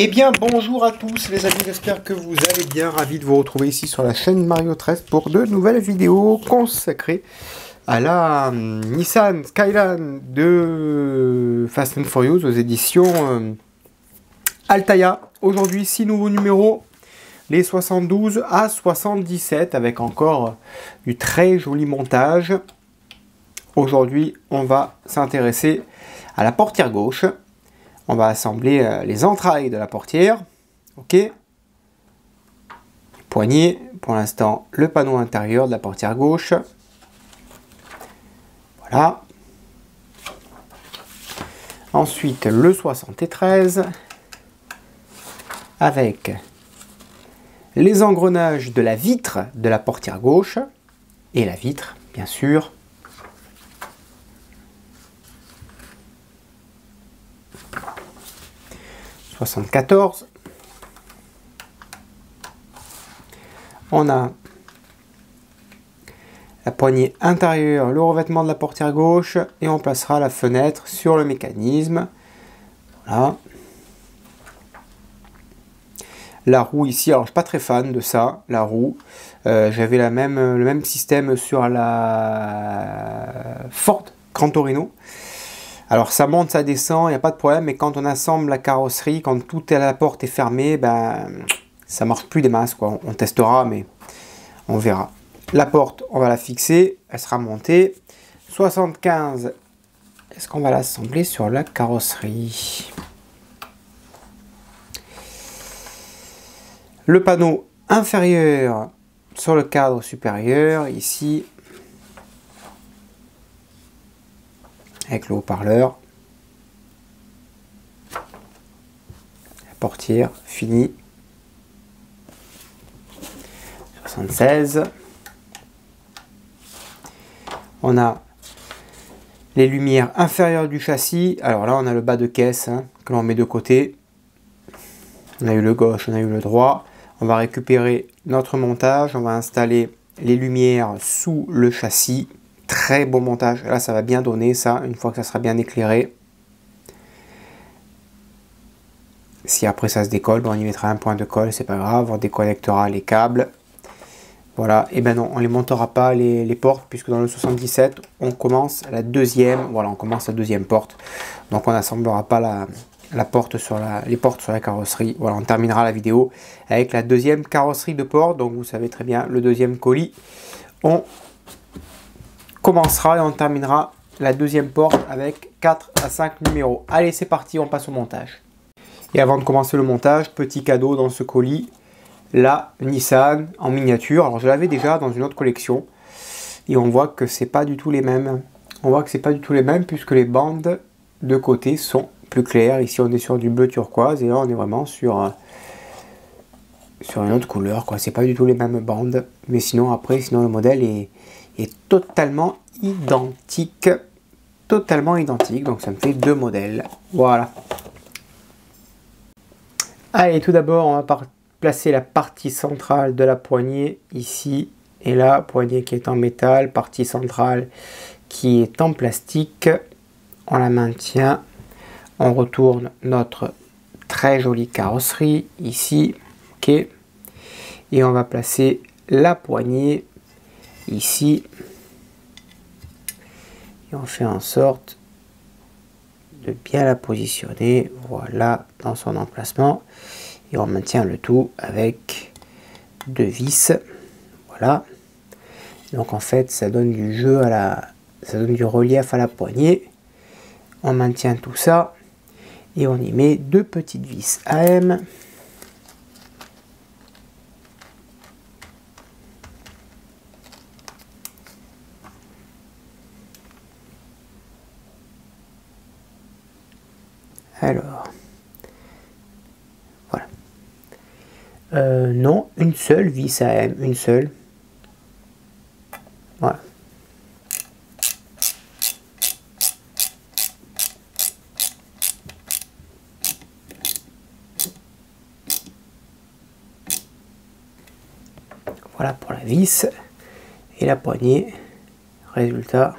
Eh bien bonjour à tous les amis, j'espère que vous allez bien, ravi de vous retrouver ici sur la chaîne Mario 13 pour de nouvelles vidéos consacrées à la Nissan Skyline de Fast and Furious aux éditions Altaïa. Aujourd'hui 6 nouveaux numéros, les 72 à 77 avec encore du très joli montage. Aujourd'hui on va s'intéresser à la portière gauche. On va assembler les entrailles de la portière. Ok. Poignée. Pour l'instant, le panneau intérieur de la portière gauche. Voilà. Ensuite, le 73. Avec les engrenages de la vitre de la portière gauche. Et la vitre, bien sûr. On a la poignée intérieure, le revêtement de la portière gauche et on placera la fenêtre sur le mécanisme. Voilà. La roue ici, alors je suis pas très fan de ça, la roue. J'avais le même système sur la Ford Gran Torino. Alors ça monte, ça descend, il n'y a pas de problème, mais quand on assemble la carrosserie, quand tout est à la porte est fermé, ben ça marche plus des masses, quoi. On testera, mais on verra. La porte, on va la fixer, elle sera montée. 75, est-ce qu'on va l'assembler sur la carrosserie? Le panneau inférieur sur le cadre supérieur, ici. Avec le haut-parleur. La portière finie. 76. On a les lumières inférieures du châssis. Alors là, on a le bas de caisse hein, que l'on met de côté. On a eu le gauche, on a eu le droit. On va récupérer notre montage. On va installer les lumières sous le châssis. Très beau montage. Là, ça va bien donner ça, une fois que ça sera bien éclairé. Si après ça se décolle, ben on y mettra un point de colle, c'est pas grave. On déconnectera les câbles. Voilà. Et ben non, on les montera pas les portes, puisque dans le 77, on commence la deuxième. Voilà, on commence la deuxième porte. Donc on n'assemblera pas la porte sur les portes sur la carrosserie. Voilà, on terminera la vidéo avec la deuxième carrosserie de porte. Donc vous savez très bien, le deuxième colis. On commencera et on terminera la deuxième porte avec 4 à 5 numéros. Allez, c'est parti, on passe au montage. Et avant de commencer le montage, petit cadeau dans ce colis, la Nissan en miniature. Alors je l'avais déjà dans une autre collection et on voit que c'est pas du tout les mêmes. On voit que c'est pas du tout les mêmes puisque les bandes de côté sont plus claires. Ici on est sur du bleu turquoise et là on est vraiment sur une autre couleur, quoi. C'est pas du tout les mêmes bandes, mais sinon après, le modèle est totalement identique. Totalement identique, donc ça me fait deux modèles. Voilà. Allez, tout d'abord, on va placer la partie centrale de la poignée ici. Et là, poignée qui est en métal, partie centrale qui est en plastique. On la maintient. On retourne notre très jolie carrosserie ici. Ok. Et on va placer la poignée ici. Et on fait en sorte de bien la positionner, voilà, dans son emplacement. Et on maintient le tout avec deux vis, voilà. Donc en fait, ça donne du jeu ça donne du relief à la poignée. On maintient tout ça et on y met deux petites vis AM. Alors, voilà. Non, une seule vis AM, une seule. Voilà. Voilà pour la vis et la poignée. Résultat.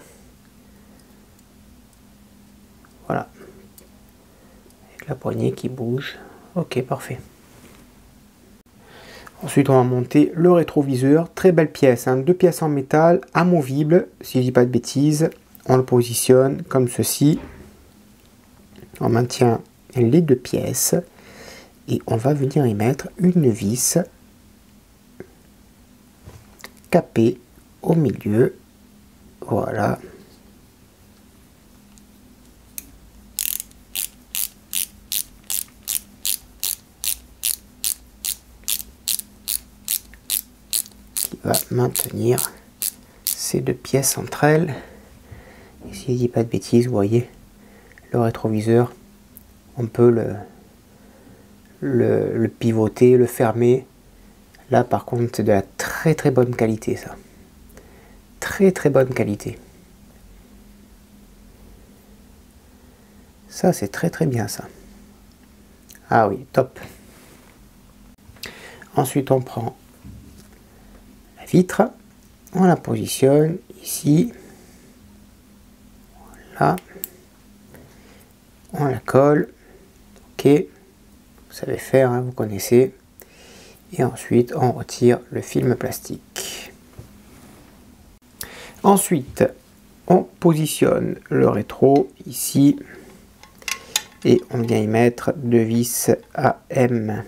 Voilà. Avec la poignée qui bouge. Ok, parfait. Ensuite, on va monter le rétroviseur. Très belle pièce, hein, 2 pièces en métal, amovible, si je dis pas de bêtises. On le positionne comme ceci. On maintient les 2 pièces. Et on va venir y mettre une vis capée au milieu. Voilà. Qui va maintenir ces 2 pièces entre elles. Et si je dis pas de bêtises, vous voyez, le rétroviseur, on peut le pivoter, le fermer. Là par contre c'est de la très très bonne qualité ça. Très très bonne qualité. Ça c'est très très bien ça. Ah oui, top. Ensuite on prend la vitre, on la positionne ici. Voilà. On la colle. Ok. Vous savez faire, hein, vous connaissez. Et ensuite on retire le film plastique. Ensuite on positionne le rétro ici et on vient y mettre 2 vis AM.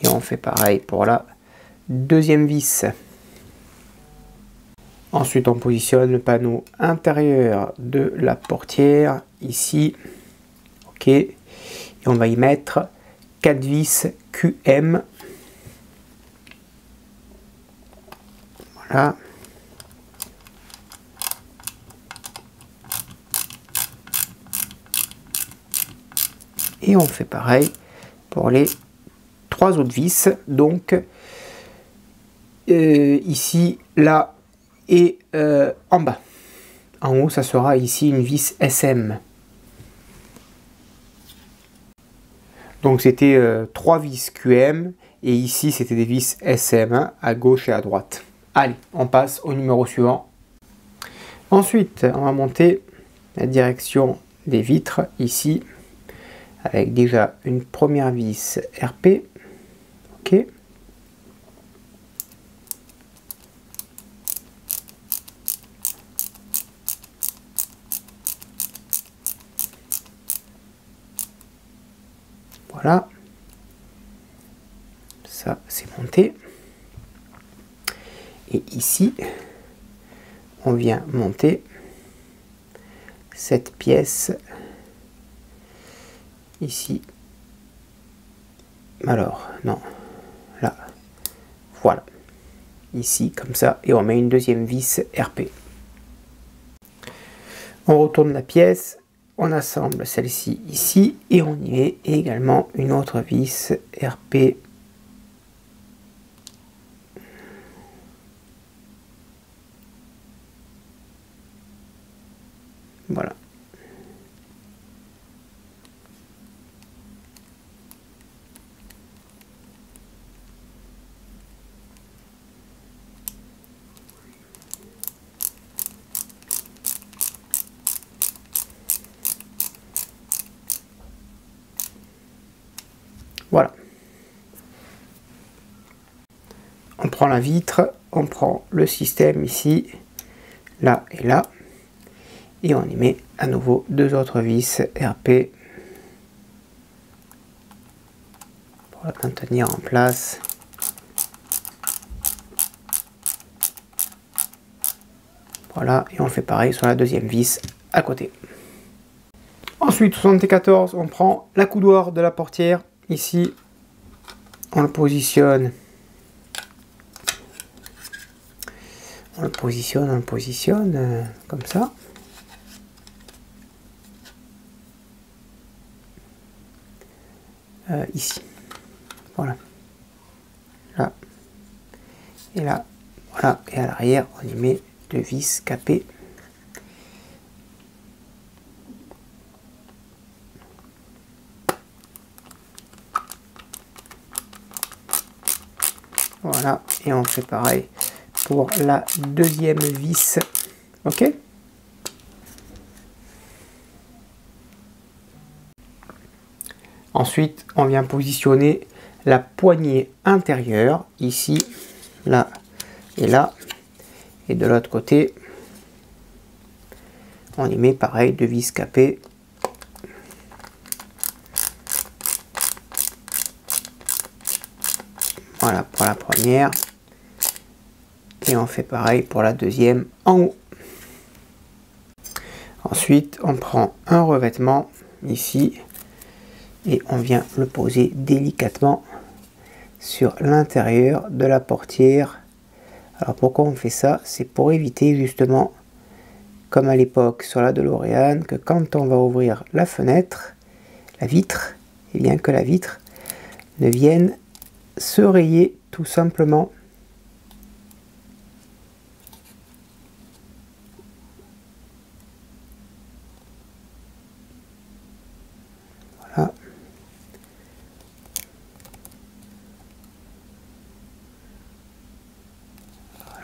Et on fait pareil pour la deuxième vis. Ensuite, on positionne le panneau intérieur de la portière ici. Ok. Et on va y mettre 4 vis QM. Voilà. Et on fait pareil pour les 3 autres vis. Donc, ici, là et en bas. En haut, ça sera ici une vis SM. Donc c'était 3 vis QM et ici c'était des vis SM, hein, à gauche et à droite. Allez, on passe au numéro suivant. Ensuite, on va monter la direction des vitres ici avec déjà une première vis RP. Ok. Voilà, ça c'est monté. Et ici, on vient monter cette pièce ici. Alors, non, là, voilà. Ici, comme ça, et on met une deuxième vis RP. On retourne la pièce. On assemble celle-ci ici et on y met également une autre vis RP. Voilà. Voilà. On prend la vitre, on prend le système ici, là et là, et on y met à nouveau 2 autres vis RP pour la maintenir en place. Voilà, et on fait pareil sur la deuxième vis à côté. Ensuite, 74, on prend la coudoir de la portière ici, on le positionne. On le positionne comme ça. Ici. Voilà. Là. Et là. Voilà. Et à l'arrière, on y met 2 vis capées. Voilà. Et on fait pareil pour la deuxième vis. Ok. Ensuite, on vient positionner la poignée intérieure, ici, là et là. Et de l'autre côté, on y met pareil, 2 vis capées. Voilà pour la première. Et on fait pareil pour la deuxième en haut. Ensuite, on prend un revêtement ici. Et on vient le poser délicatement sur l'intérieur de la portière. Alors pourquoi on fait ça? C'est pour éviter justement, comme à l'époque sur la DeLorean, que quand on va ouvrir la fenêtre, la vitre, et bien que la vitre ne vienne se rayer tout simplement. Voilà.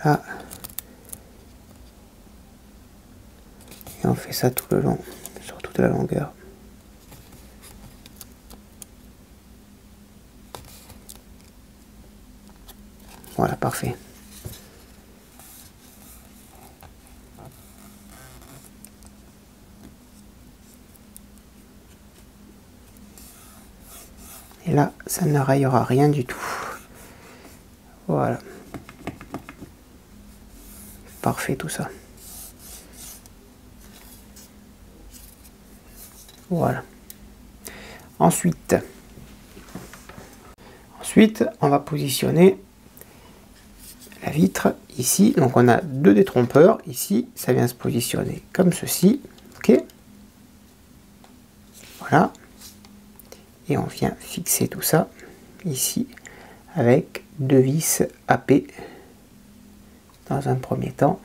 Voilà. Et on fait ça tout le long, sur toute la longueur. Voilà, parfait. Et là, ça ne rayera rien du tout. Voilà. Parfait tout ça. Voilà. Ensuite, on va positionner la vitre ici. Donc on a 2 détrompeurs. Ici, ça vient se positionner comme ceci. Ok. Voilà. Et on vient fixer tout ça ici avec 2 vis AP dans un premier temps.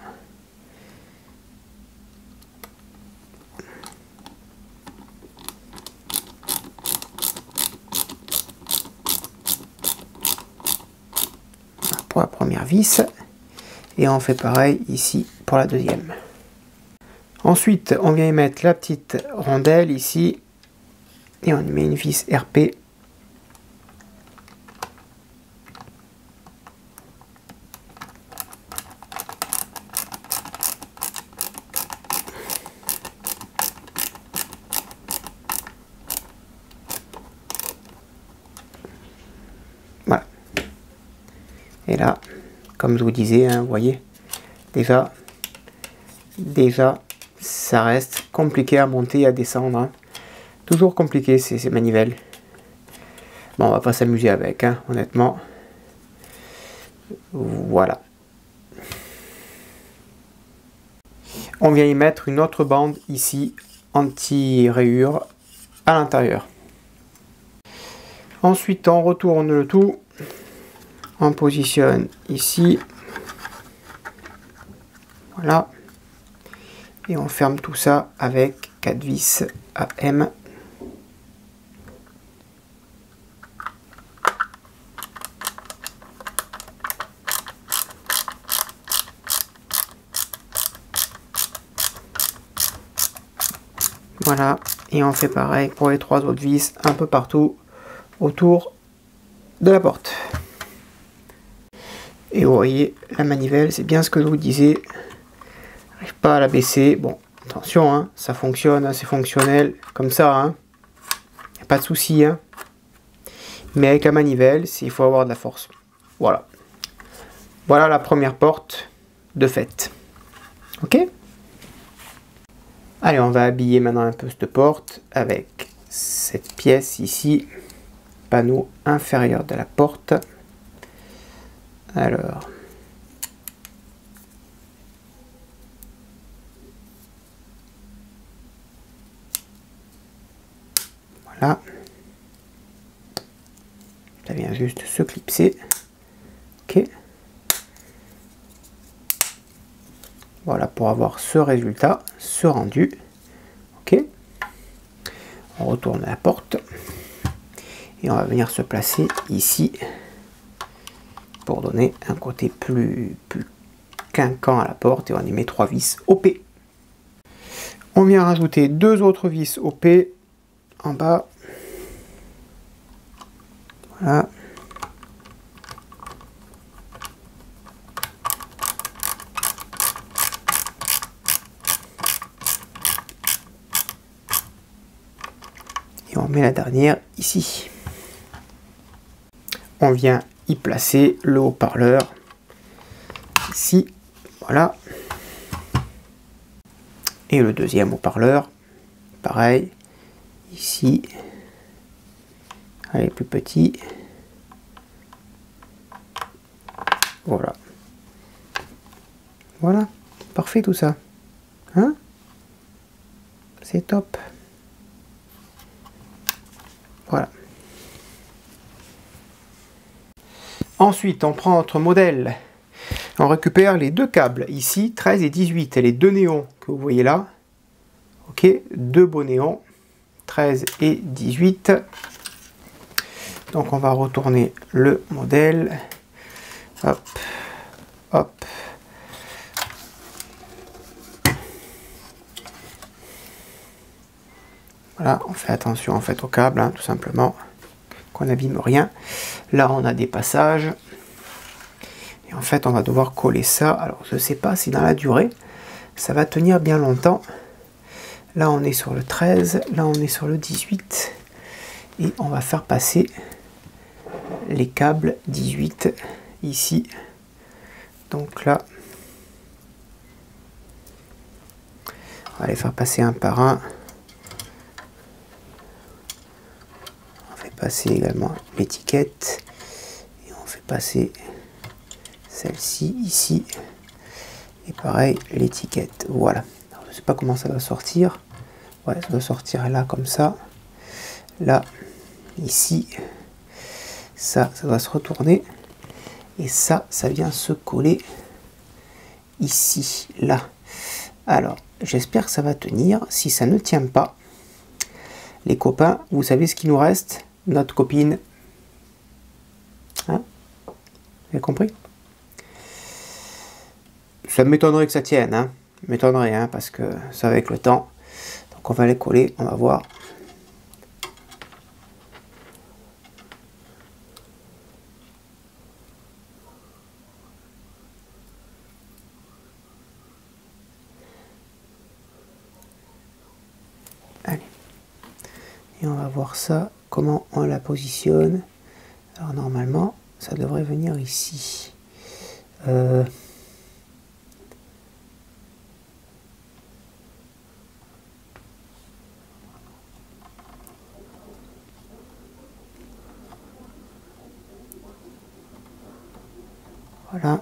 Pour la première vis et on fait pareil ici pour la deuxième. Ensuite, on vient y mettre la petite rondelle ici et on y met une vis RP. Voilà. Et là, comme je vous disais, hein, vous voyez, déjà, ça reste compliqué à monter et à descendre. Hein. Toujours compliqué ces manivelles. Bon, on va pas s'amuser avec, hein, honnêtement. Voilà. On vient y mettre une autre bande ici, anti-rayure, à l'intérieur. Ensuite, on retourne le tout. On positionne ici. Voilà. Et on ferme tout ça avec 4 vis AM. Voilà. Et on fait pareil pour les 3 autres vis un peu partout autour de la porte. Et vous voyez, la manivelle, c'est bien ce que je vous disais. J'arrive pas à la baisser. Bon, attention, hein, ça fonctionne, hein, c'est fonctionnel comme ça. Hein. Y a pas de souci. Hein. Mais avec la manivelle, il faut avoir de la force. Voilà. Voilà la première porte de fait. Ok? Allez, on va habiller maintenant un peu cette porte avec cette pièce ici. Panneau inférieur de la porte. Alors, voilà, ça vient juste se clipser. Ok, voilà pour avoir ce résultat, ce rendu. Ok, on retourne la porte et on va venir se placer ici pour donner un côté plus clinquant à la porte et on y met 3 vis OP. On vient rajouter 2 autres vis OP en bas. Voilà. Et on met la dernière ici. On vient y placer le haut-parleur ici. Voilà. Et le deuxième haut-parleur, pareil, ici. Allez, plus petit. Voilà. Voilà. Parfait tout ça. Hein? C'est top. Voilà. Ensuite, on prend notre modèle. On récupère les deux câbles, ici, 13 et 18, et les deux néons que vous voyez là. Ok, deux beaux néons, 13 et 18. Donc on va retourner le modèle. Hop, hop. Voilà, on fait attention en fait au câble, hein, tout simplement, qu'on n'abîme rien. Là, on a des passages. Et en fait, on va devoir coller ça. Alors, je ne sais pas si dans la durée, ça va tenir bien longtemps. Là, on est sur le 13. Là, on est sur le 18. Et on va faire passer les câbles 18 ici. Donc là, on va les faire passer un par un. On fait passer également l'étiquette. Et on fait passer celle-ci ici. Et pareil, l'étiquette. Voilà. Alors, je ne sais pas comment ça va sortir. Ouais, ça doit sortir là comme ça. Là, ici. Ça doit se retourner. Et ça vient se coller ici, là. Alors, j'espère que ça va tenir. Si ça ne tient pas, les copains, vous savez ce qu'il nous reste? Notre copine. Hein? Vous avez compris? Ça m'étonnerait que ça tienne, hein. M'étonnerait, hein, parce que ça va avec le temps. Donc on va les coller, on va voir. Allez. Et on va voir ça, comment on la positionne. Alors normalement, ça devrait venir ici. Voilà.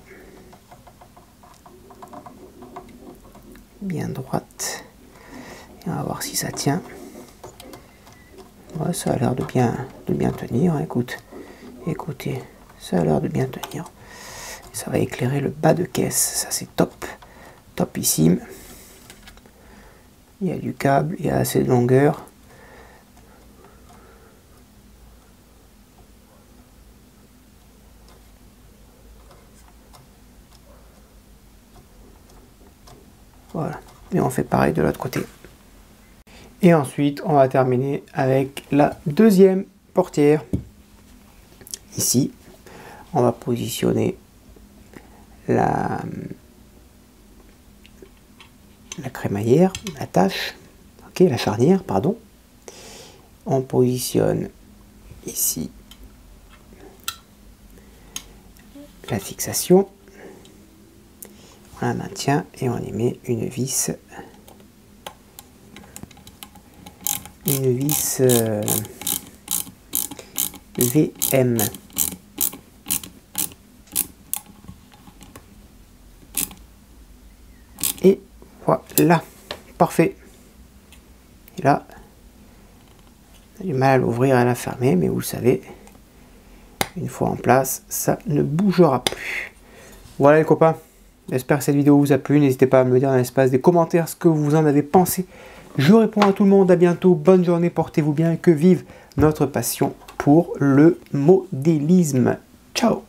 Bien droite. Et on va voir si ça tient. Ouais, ça a l'air de bien tenir. Écoutez, ça a l'air de bien tenir. Et ça va éclairer le bas de caisse. Ça c'est top. Topissime. Il y a du câble, il y a assez de longueur. Voilà, et on fait pareil de l'autre côté. Et ensuite, on va terminer avec la deuxième portière. Ici, on va positionner la crémaillère, l'attache, ok, la charnière, pardon. On positionne ici la fixation. On la maintient et on y met une vis VM. Et voilà, parfait. Et là, on a du mal à l'ouvrir et à la fermer, mais vous le savez, une fois en place, ça ne bougera plus. Voilà les copains. J'espère que cette vidéo vous a plu. N'hésitez pas à me le dire dans l'espace des commentaires ce que vous en avez pensé. Je réponds à tout le monde. À bientôt. Bonne journée. Portez-vous bien. Que vive notre passion pour le modélisme. Ciao.